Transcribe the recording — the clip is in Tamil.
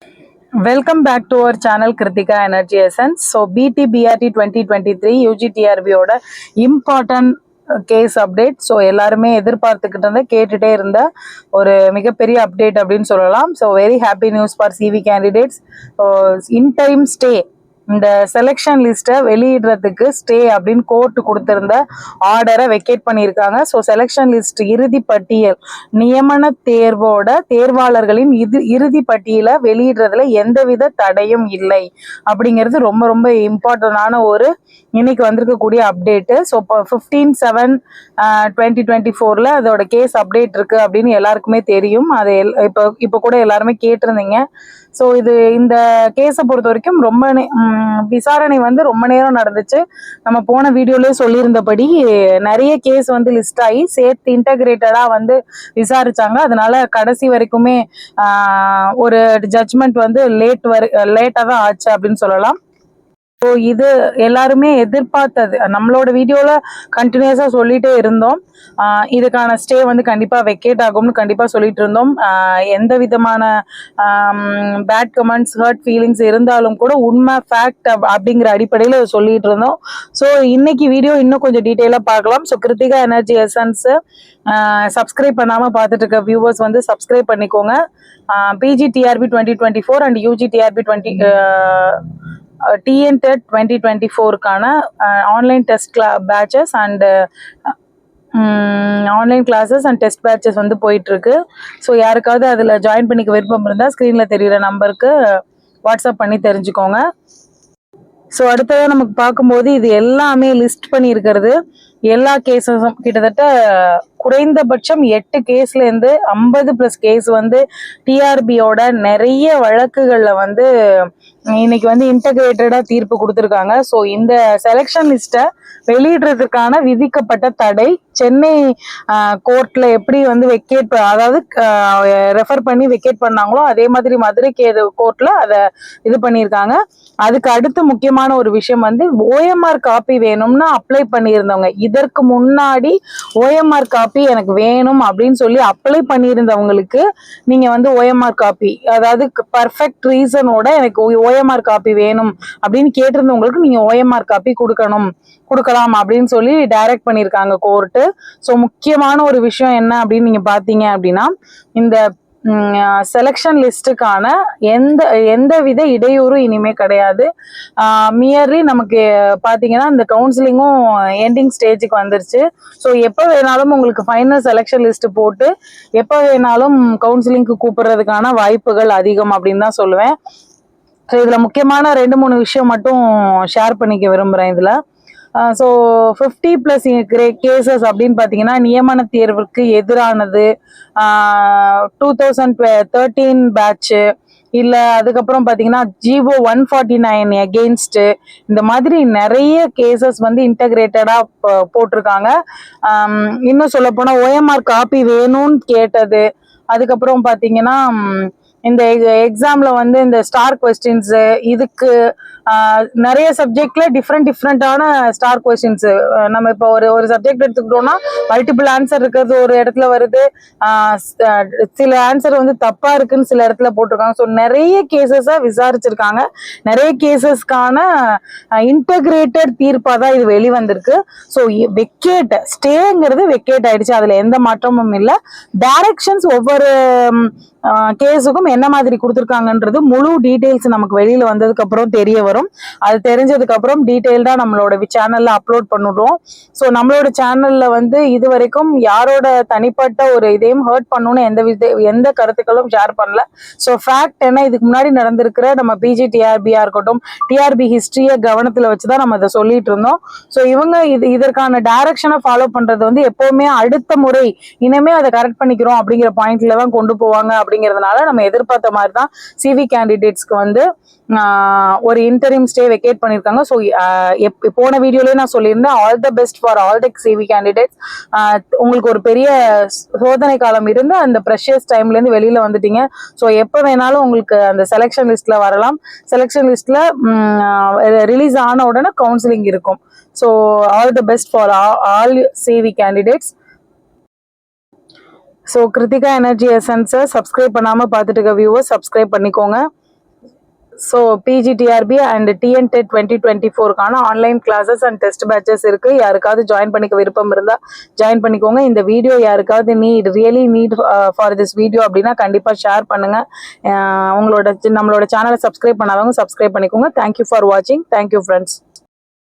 Welcome back to our channel Kritika Energy Essence. So BT BRT 2023 UGTRB ஓட important கேஸ் அப்டேட். ஸோ எல்லாருமே எதிர்பார்த்துக்கிட்டு இருந்த கேட்டுட்டே இருந்த ஒரு மிகப்பெரிய அப்டேட் அப்படின்னு சொல்லலாம். So very happy news for CV candidates. Interim stay இந்த செலெக்ஷன் லிஸ்ட்டை வெளியிடுறதுக்கு ஸ்டே அப்படின்னு கோர்ட்டு கொடுத்திருந்த ஆர்டரை வெக்கேட் பண்ணியிருக்காங்க. ஸோ செலெக்ஷன் லிஸ்ட் இறுதி பட்டியல் நியமன தேர்வோட தேர்வாளர்களின் இறுதி பட்டியலை வெளியிடுறதுல எந்தவித தடையும் இல்லை அப்படிங்கிறது ரொம்ப ரொம்ப இம்பார்ட்டண்டான ஒரு இன்னைக்கு வந்திருக்கக்கூடிய அப்டேட்டு. ஸோ இப்போ 15/7/2024 அதோட கேஸ் அப்டேட் இருக்கு அப்படின்னு எல்லாருக்குமே தெரியும். அது இப்போ கூட எல்லாருமே கேட்டிருந்தீங்க. ஸோ இந்த கேஸை பொறுத்த வரைக்கும் ரொம்ப விசாரணை வந்து ரொம்ப நேரம் நடந்துச்சு. நம்ம போன வீடியோலயே சொல்லியிருந்தபடி நிறைய கேஸ் வந்து லிஸ்ட் ஆகி சேர்த்து இன்டகிரேட்டடா வந்து விசாரிச்சாங்க. அதனால கடைசி வரைக்குமே ஒரு ஜட்ஜ்மெண்ட் வந்து லேட்டா தான் ஆச்சு அப்படின்னு சொல்லலாம். ஸோ இது எல்லாருமே எதிர்பார்த்தது. நம்மளோட வீடியோல கண்டினியூஸா சொல்லிட்டே இருந்தோம், இதுக்கான ஸ்டே வந்து கண்டிப்பா வெக்கேட் ஆகும்னு கண்டிப்பா சொல்லிட்டு இருந்தோம். எந்த விதமான பேட் கமெண்ட்ஸ் ஹர்ட் ஃபீலிங்ஸ் இருந்தாலும் கூட உண்மை ஃபேக்ட் அப்படிங்கிற அடிப்படையில் சொல்லிட்டு இருந்தோம். ஸோ இன்னைக்கு வீடியோ இன்னும் கொஞ்சம் டீட்டெயிலாக பார்க்கலாம். So Kiruthika energy essence subscribe பண்ணாமல் பார்த்துட்டு இருக்க வியூவர்ஸ் வந்து சப்ஸ்கிரைப் பண்ணிக்கோங்க. பிஜிடிஆர்பி 2024 அண்ட் யூஜிடிஆர்பி TNTET 2024க்கான online test batches and online classes and test batches வந்து போயிட்டு இருக்கு. ஸோ யாருக்காவது அதில் ஜாயின் பண்ணிக்க விருப்பம் இருந்தால் ஸ்க்ரீனில் தெரிகிற நம்பருக்கு வாட்ஸ்அப் பண்ணி தெரிஞ்சுக்கோங்க. ஸோ அடுத்ததாக நமக்கு பார்க்கும்போது இது எல்லாமே லிஸ்ட் பண்ணியிருக்கிறது எல்லா கேஸஸும் கிட்டத்தட்ட குறைந்தபட்சம் 8 கேஸ்லேருந்து 50+ கேஸ் வந்து டிஆர்பியோட நிறைய வழக்குகளில் வந்து இன்னைக்கு வந்து இன்டகிரேட்டடா தீர்ப்பு கொடுத்துருக்காங்க. ஸோ இந்த செலெக்ஷன் லிஸ்ட்டை வெளியிடுறதுக்கான விதிக்கப்பட்ட தடை சென்னை கோர்ட்ல எப்படி வந்து வெக்கேட், அதாவது ரெஃபர் பண்ணி வெக்கேட் பண்ணாங்களோ அதே மாதிரி மதுரை கோர்ட்ல அதை இது பண்ணியிருக்காங்க. அதுக்கு அடுத்து முக்கியமான ஒரு விஷயம் வந்து ஓஎம்ஆர் காப்பி வேணும்னு அப்ளை பண்ணியிருந்தவங்க, இதற்கு முன்னாடி ஓஎம்ஆர் காப்பி எனக்கு வேணும் அப்படின்னு சொல்லி அப்ளை பண்ணியிருந்தவங்களுக்கு நீங்க வந்து ஓஎம்ஆர் காப்பி, அதாவது பர்ஃபெக்ட் ரீசனோட எனக்கு ஓஎம்ஆர் காப்பி வேணும் அப்படின்னு கேட்டிருந்தவங்களுக்கு நீங்க ஓஎம்ஆர் காப்பி கொடுக்கலாம் அப்படின்னு சொல்லி டைரக்ட் பண்ணியிருக்காங்க கோர்ட்டு. ஸோ முக்கியமான ஒரு விஷயம் என்ன அப்படின்னு நீங்க பாத்தீங்க அப்படின்னா, இந்த செலெக்ஷன் லிஸ்ட்டுக்கான எந்த வித இடையூறும் இனிமே கிடையாது. மியர்லி நமக்கு பார்த்தீங்கன்னா இந்த கவுன்சிலிங்கும் எண்டிங் ஸ்டேஜுக்கு வந்துருச்சு. ஸோ எப்போ வேணாலும் உங்களுக்கு ஃபைனல் செலெக்ஷன் லிஸ்ட் போட்டு எப்போ வேணாலும் கவுன்சிலிங்க்கு கூப்பிடுறதுக்கான வாய்ப்புகள் அதிகம் அப்படின்னு தான் சொல்லுவேன். ஸோ இதில் முக்கியமான 2-3 விஷயம் மட்டும் ஷேர் பண்ணிக்க விரும்புகிறேன் இதில். ஸோ 50+ கேசஸ் அப்படின்னு பார்த்தீங்கன்னா நியமன தேர்வுக்கு எதிரானது, 2013 பேட்சு, இல்லை அதுக்கப்புறம் பார்த்தீங்கன்னா ஜிஓ 149 எகெயின்ஸ்ட், இந்த மாதிரி நிறைய கேசஸ் வந்து இன்டகிரேட்டடாக போட்டிருக்காங்க. இன்னும் சொல்லப்போனால் ஓஎம்ஆர் காப்பி வேணும்னு கேட்டது, அதுக்கப்புறம் பார்த்தீங்கன்னா இந்த எக்ஸாம்ல வந்து இந்த ஸ்டார் கொஸ்டின்ஸ், இதுக்கு நிறைய சப்ஜெக்ட்ல டிஃப்ரெண்டான ஸ்டார் கொஸ்டின்ஸ். நம்ம இப்போ ஒரு சப்ஜெக்ட் எடுத்துக்கிட்டோம்னா மல்டிபிள் ஆன்சர் இருக்கிறது ஒரு இடத்துல வருது, சில ஆன்சர் வந்து தப்பா இருக்குன்னு சில இடத்துல போட்டிருக்காங்க. ஸோ நிறைய கேசஸை விசாரிச்சிருக்காங்க. நிறைய கேசஸ்க்கான இன்டகிரேட்டட் தீர்ப்பாக தான் இது வெளிவந்திருக்கு. ஸோ ஸ்டேங்கிறது வெக்கேட் ஆயிடுச்சு, அதுல எந்த மாற்றமும் இல்லை. டைரக்ஷன்ஸ் ஒவ்வொரு கேஸுக்கும் என்ன மாதிரி கொடுத்துருக்காங்கன்றது முழு டீட்டெயில்ஸ் நமக்கு வெளியில வந்ததுக்கு அப்புறம் தெரிய வரும். அது தெரிஞ்சதுக்கு அப்புறம் டீட்டெயில்டா நம்மளோட சேனல்ல அப்லோட் பண்ணுறோம். ஸோ நம்மளோட சேனல்ல வந்து இது வரைக்கும் யாரோட தனிப்பட்ட ஒரு இதையும் ஹர்ட் பண்ணணும்னு எந்த கருத்துக்களும் ஷேர் பண்ணல. ஸோ ஃபேக்ட் என்ன, இதுக்கு முன்னாடி நடந்திருக்கிற நம்ம பிஜிடிஆர்பியா இருக்கட்டும், டிஆர்பி ஹிஸ்டரியை கவனத்துல வச்சுதான் நம்ம இதை சொல்லிட்டு இருந்தோம். ஸோ இவங்க இதற்கான டைரக்ஷனை ஃபாலோ பண்றது வந்து எப்பவுமே அடுத்த முறை இனிமே அதை கரெக்ட் பண்ணிக்கிறோம் அப்படிங்கிற பாயிண்ட்ல தான் கொண்டு போவாங்க. அப்படிங்கிறதுனால நம்ம எதிர்பார்த்த மாதிரி தான் சிவி கேண்டிடேட்ஸ்க்கு வந்து ஒரு இன்டரிம் ஸ்டே வெக்கேட் பண்ணியிருக்காங்க. ஸோ போன வீடியோலயே நான் சொல்லியிருந்தேன், all the best for all the CV candidates. உங்களுக்கு ஒரு பெரிய சோதனை காலம் இருந்து அந்த ப்ரெஷியஸ் டைம்லேருந்து வெளியில வந்துட்டீங்க. ஸோ எப்போ வேணாலும் உங்களுக்கு அந்த செலெக்ஷன் லிஸ்ட்ல வரலாம். செலெக்ஷன் லிஸ்ட்ல ரிலீஸ் ஆன உடனே கவுன்சிலிங் இருக்கும். So all the best for all CV candidates. So Kiruthika energy எசன்ஸை சப்ஸ்கிரைப் பண்ணாமல் பார்த்துட்டு இருக்க வியூவர்ஸ் சப்ஸ்கிரைப் பண்ணிக்கோங்க. ஸோ பிஜிடிஆர்பி அண்ட் டிஎன்டெட் 2024க்கான online classes and test batches இருக்கு. யாருக்காவது ஜாயின் பண்ணிக்க விருப்பம் இருந்தால் ஜாயின் பண்ணிக்கோங்க. இந்த வீடியோ யாருக்காவது really need for this video அப்படின்னா கண்டிப்பாக ஷேர் பண்ணுங்க. நம்மளோட சேனலை சப்ஸ்கிரைப் பண்ணாதவங்க சப்ஸ்கிரைப் பண்ணிக்கோங்க. தேங்க்யூ ஃபார் வாட்சிங். Thank you friends.